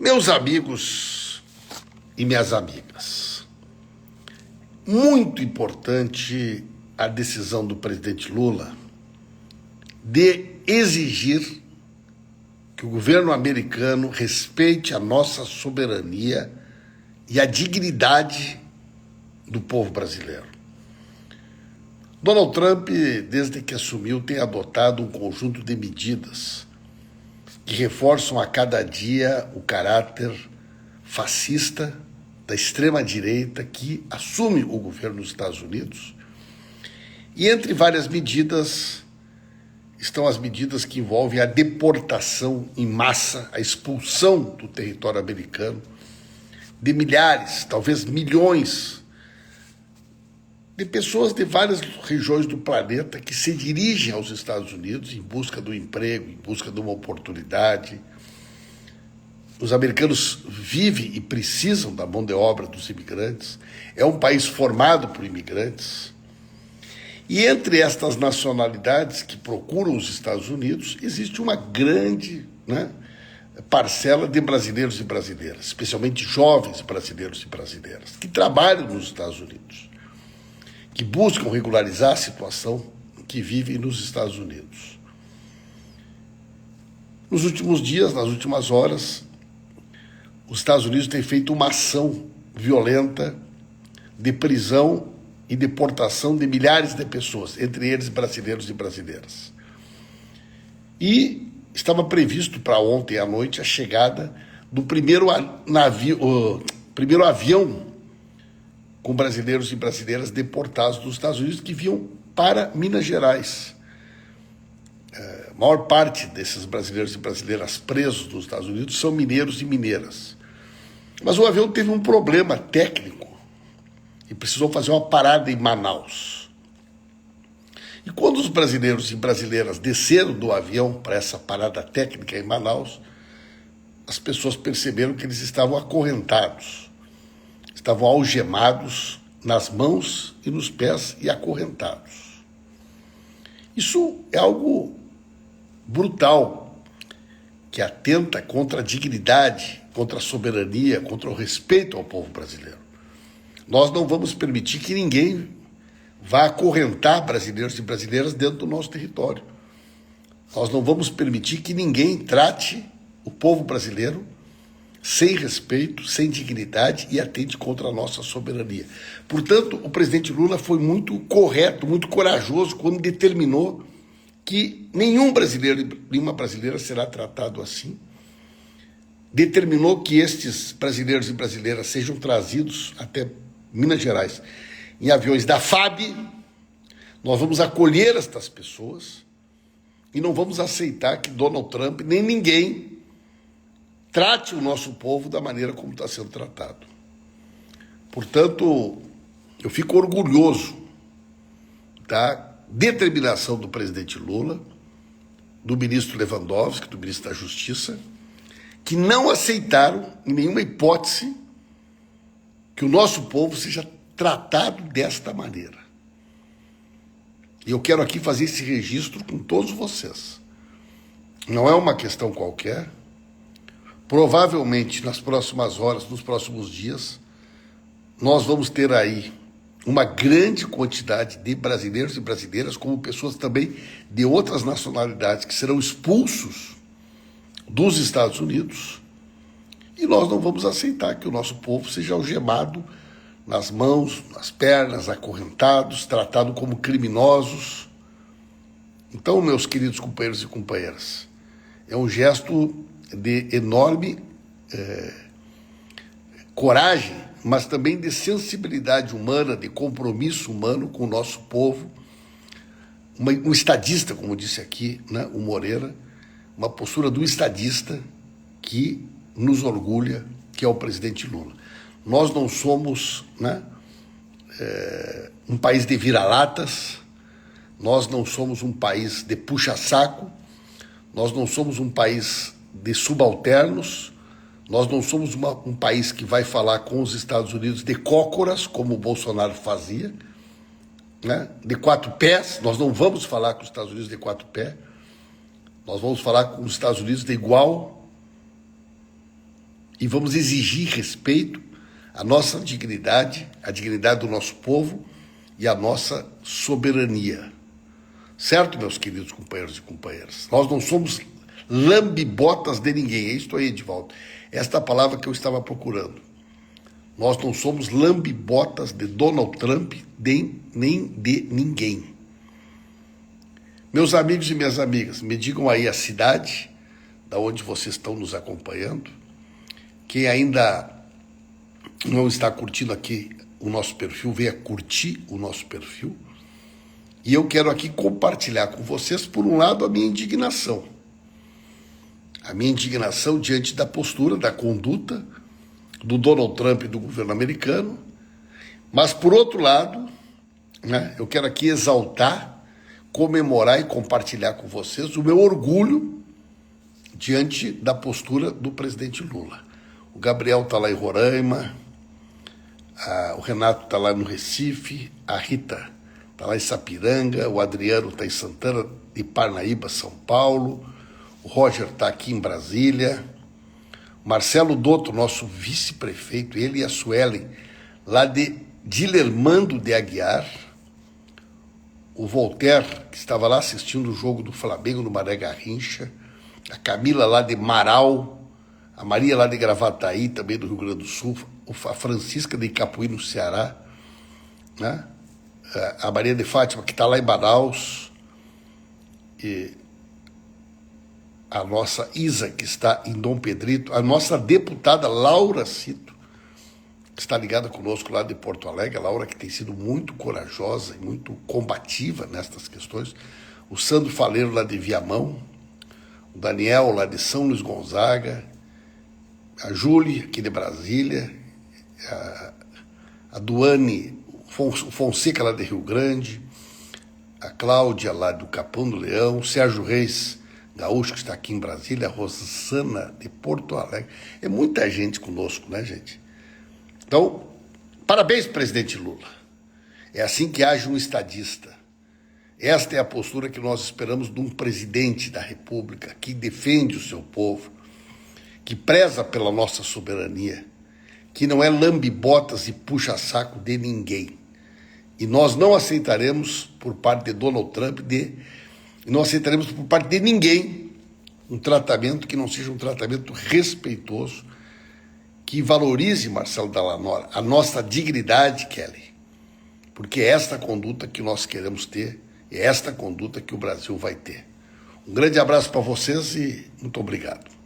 Meus amigos e minhas amigas, muito importante a decisão do presidente Lula de exigir que o governo americano respeite a nossa soberania e a dignidade do povo brasileiro. Donald Trump, desde que assumiu, tem adotado um conjunto de medidas que reforçam a cada dia o caráter fascista da extrema-direita que assume o governo dos Estados Unidos. E entre várias medidas estão as medidas que envolvem a deportação em massa, a expulsão do território americano de milhares, talvez milhões de pessoas de várias regiões do planeta que se dirigem aos Estados Unidos em busca do emprego, em busca de uma oportunidade. Os americanos vivem e precisam da mão de obra dos imigrantes. É um país formado por imigrantes. E entre estas nacionalidades que procuram os Estados Unidos, existe uma grande parcela de brasileiros e brasileiras, especialmente jovens brasileiros e brasileiras, que trabalham nos Estados Unidos, que buscam regularizar a situação que vivem nos Estados Unidos. Nos últimos dias, nas últimas horas, os Estados Unidos têm feito uma ação violenta de prisão e deportação de milhares de pessoas, entre eles brasileiros e brasileiras. E estava previsto para ontem à noite a chegada do primeiro avião com brasileiros e brasileiras deportados dos Estados Unidos que vinham para Minas Gerais. A maior parte desses brasileiros e brasileiras presos nos Estados Unidos são mineiros e mineiras. Mas o avião teve um problema técnico e precisou fazer uma parada em Manaus. E quando os brasileiros e brasileiras desceram do avião para essa parada técnica em Manaus, as pessoas perceberam que eles estavam acorrentados. Estavam algemados nas mãos e nos pés e acorrentados. Isso é algo brutal, que atenta contra a dignidade, contra a soberania, contra o respeito ao povo brasileiro. Nós não vamos permitir que ninguém vá acorrentar brasileiros e brasileiras dentro do nosso território. Nós não vamos permitir que ninguém trate o povo brasileiro sem respeito, sem dignidade e atente contra a nossa soberania. Portanto, o presidente Lula foi muito correto, muito corajoso quando determinou que nenhum brasileiro e nenhuma brasileira será tratado assim. Determinou que estes brasileiros e brasileiras sejam trazidos até Minas Gerais em aviões da FAB. Nós vamos acolher estas pessoas e não vamos aceitar que Donald Trump nem ninguém trate o nosso povo da maneira como está sendo tratado. Portanto, eu fico orgulhoso da determinação do presidente Lula, do ministro Lewandowski, do ministro da Justiça, que não aceitaram, em nenhuma hipótese, que o nosso povo seja tratado desta maneira. E eu quero aqui fazer esse registro com todos vocês. Não é uma questão qualquer. Provavelmente, nas próximas horas, nos próximos dias, nós vamos ter aí uma grande quantidade de brasileiros e brasileiras, como pessoas também de outras nacionalidades, que serão expulsos dos Estados Unidos, e nós não vamos aceitar que o nosso povo seja algemado nas mãos, nas pernas, acorrentados, tratado como criminosos. Então, meus queridos companheiros e companheiras, é um gesto de enorme coragem, mas também de sensibilidade humana, de compromisso humano com o nosso povo. Um estadista, como disse aqui, o Moreira, uma postura do estadista que nos orgulha, que é o presidente Lula. Nós não somos um país de vira-latas, nós não somos um país de puxa-saco, nós não somos um país de subalternos, nós não somos um país que vai falar com os Estados Unidos de cócoras, como o Bolsonaro fazia, de quatro pés. Nós não vamos falar com os Estados Unidos de quatro pés, nós vamos falar com os Estados Unidos de igual e vamos exigir respeito à nossa dignidade, à dignidade do nosso povo e à nossa soberania. Certo, meus queridos companheiros e companheiras? Nós não somos lambibotas de ninguém. É isso aí, Edivaldo. Esta é a palavra que eu estava procurando. Nós não somos lambibotas de Donald Trump, nem de ninguém. Meus amigos e minhas amigas, me digam aí a cidade da onde vocês estão nos acompanhando. Quem ainda não está curtindo aqui o nosso perfil, venha curtir o nosso perfil. E eu quero aqui compartilhar com vocês, por um lado, a minha indignação. A minha indignação diante da postura, da conduta do Donald Trump e do governo americano. Mas, por outro lado, né, eu quero aqui exaltar, comemorar e compartilhar com vocês o meu orgulho diante da postura do presidente Lula. O Gabriel está lá em Roraima, o Renato está lá no Recife, a Rita está lá em Sapiranga, o Adriano está em Santana de Parnaíba, São Paulo, o Roger está aqui em Brasília, o Marcelo Dotto, nosso vice-prefeito, ele e a Suelen, lá de Dilermando de Aguiar, o Voltaire, que estava lá assistindo o jogo do Flamengo no Maré Garrincha, a Camila lá de Marau, a Maria lá de Gravataí, também do Rio Grande do Sul, a Francisca de Icapuí, no Ceará, né? A Maria de Fátima, que está lá em Manaus, e a nossa Isa, que está em Dom Pedrito, a nossa deputada Laura Cito, que está ligada conosco lá de Porto Alegre, a Laura que tem sido muito corajosa e muito combativa nestas questões, o Sandro Faleiro lá de Viamão, o Daniel lá de São Luís Gonzaga, a Júlia aqui de Brasília, a Duane, o Fonseca lá de Rio Grande, a Cláudia lá do Capão do Leão, o Sérgio Reis Gaúcho, que está aqui em Brasília, a Rosana de Porto Alegre. É muita gente conosco, né, gente? Então, parabéns, presidente Lula. É assim que age um estadista. Esta é a postura que nós esperamos de um presidente da República que defende o seu povo, que preza pela nossa soberania, que não é lambe-botas e puxa-saco de ninguém. E nós não aceitaremos por parte de Donald Trump, e não aceitaremos por parte de ninguém um tratamento que não seja um tratamento respeitoso, que valorize, Marcelo Dallanora, a nossa dignidade, Kelly, porque é esta conduta que nós queremos ter, é esta conduta que o Brasil vai ter. Um grande abraço para vocês e muito obrigado.